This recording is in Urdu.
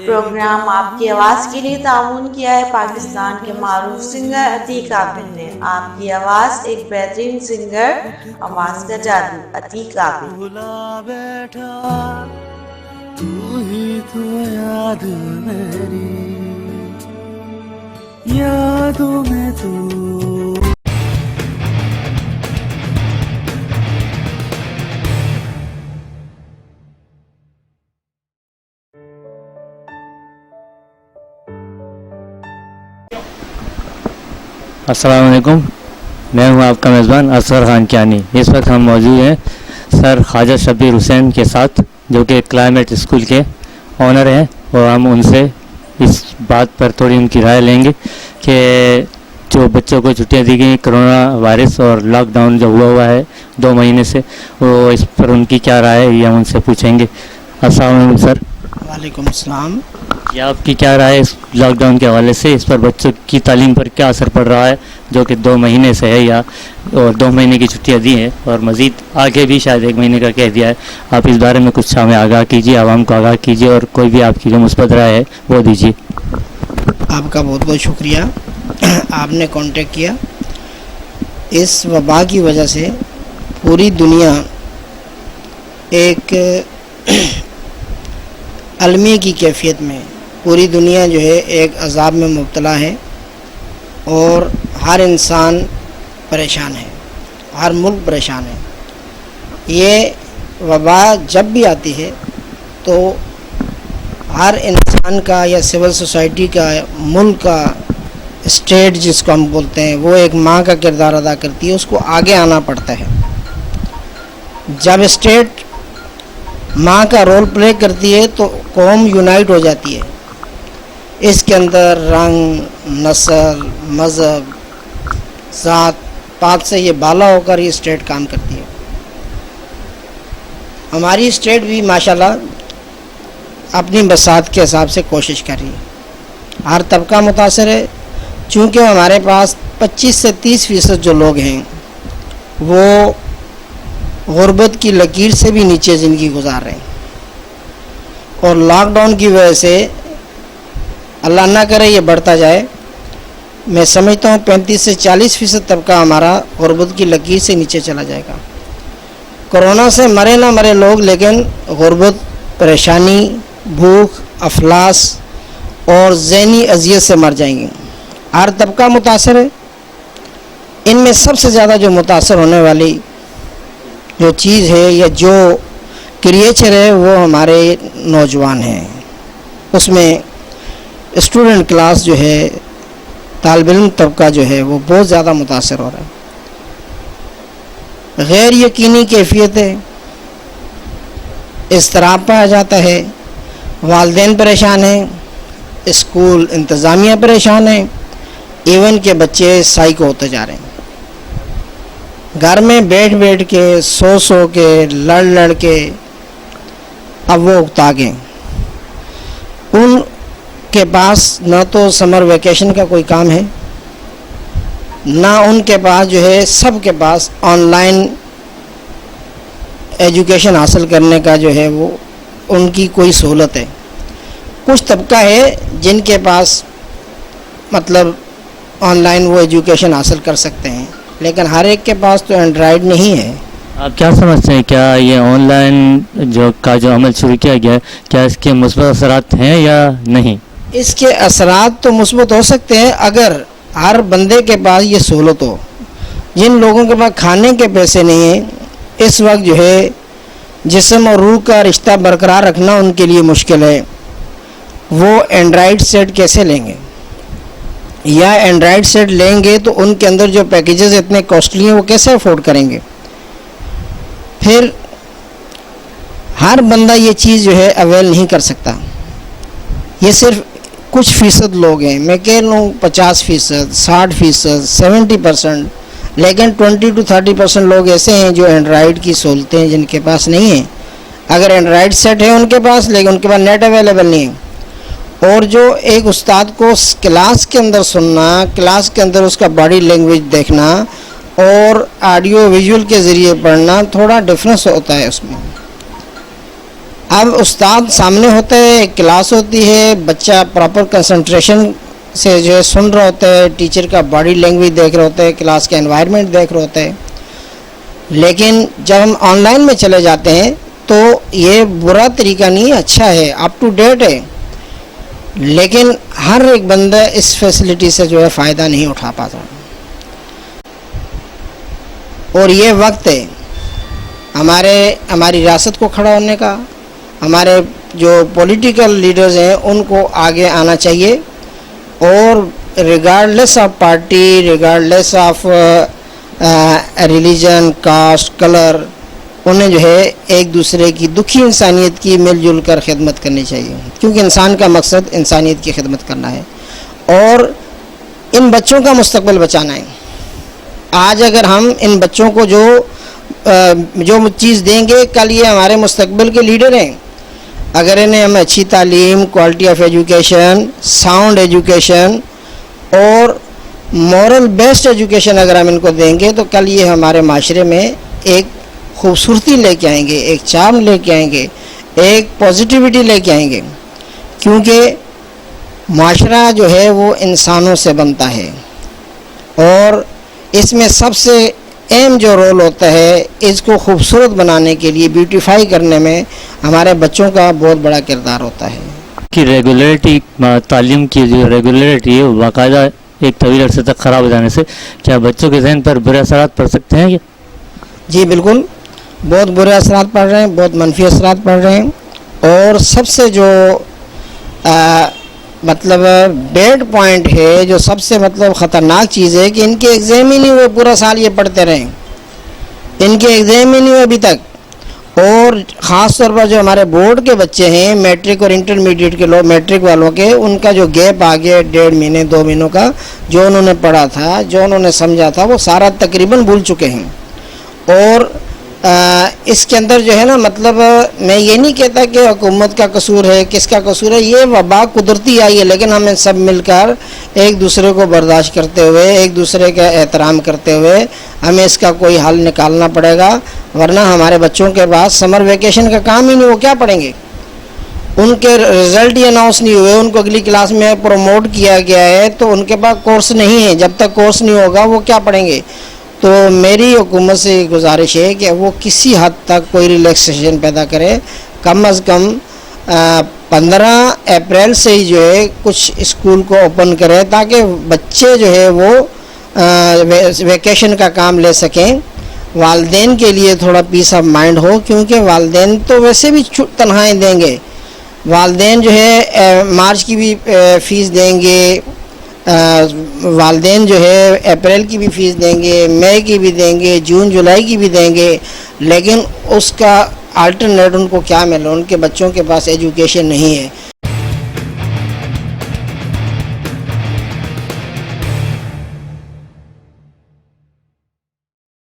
پروگرام آپ کی آواز کے لیے تعاون کیا ہے پاکستان کے معروف سنگر عتیق عابد نے۔ آپ کی آواز ایک بہترین سنگر، آواز کا جادو، عتیق عابد۔ تو ہی تو یاد میری یادوں میں تو۔ السلام علیکم، میں ہوں آپ کا میزبان اصغر خان کیانی۔ اس وقت ہم موجود ہیں سر خواجہ شبیر حسین کے ساتھ، جو کہ کلائمیٹ اسکول کے آنر ہیں، اور ہم ان سے اس بات پر تھوڑی ان کی رائے لیں گے کہ جو بچوں کو چھٹیاں دی گئی کرونا وائرس اور لاک ڈاؤن جو ہوا ہے 2 مہینے سے، وہ اس پر ان کی کیا رائے ہے، یہ ہم ان سے پوچھیں گے۔ السلام علیکم سر۔ وعلیکم السلام۔ یہ آپ کی کیا رائے ہے اس لاک ڈاؤن کے حوالے سے، اس پر بچوں کی تعلیم پر کیا اثر پڑ رہا ہے، جو کہ 2 مہینے سے ہے یا اور 2 مہینے کی چھٹیاں دی ہیں اور مزید آگے بھی شاید 1 مہینے کا کہہ دیا ہے۔ آپ اس بارے میں کچھ ہمیں آگاہ کیجیے، عوام کو آگاہ کیجیے، اور کوئی بھی آپ کی جو مثبت رائے ہے وہ دیجیے۔ آپ کا بہت بہت شکریہ، آپ نے کانٹیکٹ کیا۔ اس وبا کی وجہ سے پوری دنیا ایک المیہ کی کیفیت میں، پوری دنیا جو ہے ایک عذاب میں مبتلا ہے، اور ہر انسان پریشان ہے، ہر ملک پریشان ہے۔ یہ وبا جب بھی آتی ہے تو ہر انسان کا یا سول سوسائٹی کا، ملک کا، اسٹیٹ جس کو ہم بولتے ہیں، وہ ایک ماں کا کردار ادا کرتی ہے، اس کو آگے آنا پڑتا ہے۔ جب اسٹیٹ ماں کا رول پلے کرتی ہے تو قوم یونائٹ ہو جاتی ہے۔ اس کے اندر رنگ، نسل، مذہب، ذات پات سے یہ بالا ہو کر یہ اسٹیٹ کام کرتی ہے۔ ہماری اسٹیٹ بھی ماشاءاللہ اپنی بساط کے حساب سے کوشش کر رہی ہے، ہر طبقہ متاثر ہے، چونکہ ہمارے پاس 25 سے 30% جو لوگ ہیں وہ غربت کی لکیر سے بھی نیچے زندگی گزار رہے ہیں، اور لاک ڈاؤن کی وجہ سے اللہ نہ کرے یہ بڑھتا جائے، میں سمجھتا ہوں 35 سے 40% طبقہ ہمارا غربت کی لکیر سے نیچے چلا جائے گا۔ کرونا سے مرے نہ مرے لوگ، لیکن غربت، پریشانی، بھوک، افلاس اور ذہنی اذیت سے مر جائیں گے۔ ہر طبقہ متاثر ہے۔ ان میں سب سے زیادہ جو متاثر ہونے والی جو چیز ہے یا جو کریچر ہے وہ ہمارے نوجوان ہیں۔ اس میں اسٹوڈنٹ کلاس جو ہے، طالب علم طبقہ جو ہے، وہ بہت زیادہ متاثر ہو رہا ہے۔ غیر یقینی کیفیت ہے، اضطراب پایا جاتا ہے، والدین پریشان ہیں، اسکول انتظامیہ پریشان ہیں، ایون کے بچے سائیکو ہوتے جا رہے ہیں۔ گھر میں بیٹھ بیٹھ کے، سو کے، لڑ کے اب وہ اکتا گئے۔ ان کے پاس نہ تو سمر ویکیشن کا کوئی کام ہے، نہ ان کے پاس جو ہے، سب کے پاس آن لائن ایجوکیشن حاصل کرنے کا جو ہے وہ ان کی کوئی سہولت ہے۔ کچھ طبقہ ہے جن کے پاس مطلب آن لائن وہ ایجوکیشن حاصل کر سکتے ہیں، لیکن ہر ایک کے پاس تو اینڈرائڈ نہیں ہے۔ آپ کیا سمجھتے ہیں، کیا یہ آن لائن جو عمل شروع کیا گیا ہے، کیا اس کے مثبت اثرات ہیں یا نہیں؟ اس کے اثرات تو مثبت ہو سکتے ہیں اگر ہر بندے کے پاس یہ سہولت ہو۔ جن لوگوں کے پاس کھانے کے پیسے نہیں ہیں، اس وقت جو ہے جسم اور روح کا رشتہ برقرار رکھنا ان کے لیے مشکل ہے۔ وہ اینڈرائڈ سیٹ کیسے لیں گے، یا اینڈرائڈ سیٹ لیں گے تو ان کے اندر جو پیکیجز اتنے کاسٹلی ہیں وہ کیسے افورڈ کریں گے؟ پھر ہر بندہ یہ چیز جو ہے اویل نہیں کر سکتا۔ یہ صرف کچھ فیصد لوگ ہیں، میں کہہ لوں 50%، 60%، 70%، لیکن 20 to 30% لوگ ایسے ہیں جو اینڈرائڈ کی سہولتیں جن کے پاس نہیں ہیں۔ اگر اینڈرائڈ سیٹ ہے ان کے پاس، لیکن ان کے پاس نیٹ اویلیبل نہیں ہے۔ اور جو ایک استاد کو کلاس کے اندر سننا، کلاس کے اندر اس کا باڈی لینگویج دیکھنا اور آڈیو ویژول کے ذریعے پڑھنا، تھوڑا ڈفرینس ہوتا ہے اس میں۔ اب استاد سامنے ہوتا ہے, ایک کلاس ہوتی ہے, بچہ پراپر کنسنٹریشن سے جو ہے سن رہا ہوتا ہے, ٹیچر کا باڈی لینگویج دیکھ رہا ہوتا ہے, کلاس کا انوائرمنٹ دیکھ رہا ہوتا ہے. لیکن جب ہم آن لائن میں چلے جاتے ہیں تو یہ برا طریقہ نہیں, اچھا ہے, اپ ٹو ڈیٹ ہے, لیکن ہر ایک بندہ اس فیسلٹی سے جو ہے فائدہ نہیں اٹھا پاتا. اور یہ وقت ہے ہماری ریاست کو کھڑا ہونے کا. ہمارے جو پولیٹیکل لیڈرز ہیں ان کو آگے آنا چاہیے, اور regardless of party, regardless of religion, cost, colour, انہیں جو ہے ایک دوسرے کی دکھی انسانیت کی مل جل کر خدمت کرنی چاہیے, کیونکہ انسان کا مقصد انسانیت کی خدمت کرنا ہے اور ان بچوں کا مستقبل بچانا ہے. آج اگر ہم ان بچوں کو جو چیز دیں گے, کل یہ ہمارے مستقبل کے لیڈر ہیں. اگر انہیں ہم اچھی تعلیم, quality of education, sound education اور مورل بیسڈ ایجوکیشن اگر ہم ان کو دیں گے تو کل یہ ہمارے معاشرے میں ایک خوبصورتی لے کے آئیں گے, ایک چارم لے کے آئیں گے, ایک پازیٹیوٹی لے کے آئیں گے. کیونکہ معاشرہ جو ہے وہ انسانوں سے بنتا ہے اور اس میں سب سے اہم جو رول ہوتا ہے اس کو خوبصورت بنانے کے لیے, بیوٹیفائی کرنے میں ہمارے بچوں کا بہت بڑا کردار ہوتا ہے. کہ ریگولیرٹی, تعلیم کی جو ریگولیرٹی ہے باقاعدہ ایک طویل عرصے تک خراب ہو جانے سے کیا بچوں کے ذہن پر برے اثرات پڑ سکتے ہیں؟ جی بالکل, بہت برے اثرات پڑ رہے ہیں, بہت منفی اثرات پڑ رہے ہیں. اور سب سے جو مطلب بیڈ پوائنٹ ہے, جو سب سے مطلب خطرناک چیز ہے کہ ان کے ایگزام ہی نہیں ہوئے, پورا سال یہ پڑھتے رہیں, ان کے ایگزام ہی نہیں ہوئے ابھی تک. اور خاص طور پر جو ہمارے بورڈ کے بچے ہیں, میٹرک اور انٹرمیڈیٹ کے لوگ, میٹرک والوں کے, ان کا جو گیپ آ گیا 1.5 مہینے 2 مہینوں کا, جو انہوں نے پڑھا تھا, جو انہوں نے سمجھا تھا, وہ سارا تقریباً بھول چکے ہیں. اور اس کے اندر جو ہے نا, مطلب میں یہ نہیں کہتا کہ حکومت کا قصور ہے, کس کا قصور ہے, یہ وبا قدرتی آئی ہے, لیکن ہمیں سب مل کر ایک دوسرے کو برداشت کرتے ہوئے, ایک دوسرے کا احترام کرتے ہوئے ہمیں اس کا کوئی حل نکالنا پڑے گا. ورنہ ہمارے بچوں کے پاس سمر ویکیشن کا کام ہی نہیں, وہ کیا پڑھیں گے؟ ان کے رزلٹ ہی اناؤنس نہیں ہوئے, ان کو اگلی کلاس میں پروموٹ کیا گیا ہے تو ان کے پاس کورس نہیں ہے, جب تک کورس نہیں ہوگا وہ کیا پڑھیں گے؟ تو میری حکومت سے گزارش ہے کہ وہ کسی حد تک کوئی ریلیکسیشن پیدا کرے, کم از کم 15 اپریل سے ہی جو ہے کچھ اسکول کو اوپن کرے, تاکہ بچے جو ہے وہ ویکیشن کا کام لے سکیں. والدین کے لیے تھوڑا پیس آف مائنڈ ہو, کیونکہ والدین تو ویسے بھی تنخواہیں دیں گے, والدین جو ہے مارچ کی بھی فیس دیں گے, والدین جو ہے اپریل کی بھی فیس دیں گے, مئی کی بھی دیں گے, جون جولائی کی بھی دیں گے, لیکن اس کا آلٹرنیٹ ان کو کیا ملے؟ ان کے بچوں کے پاس ایجوکیشن نہیں ہے.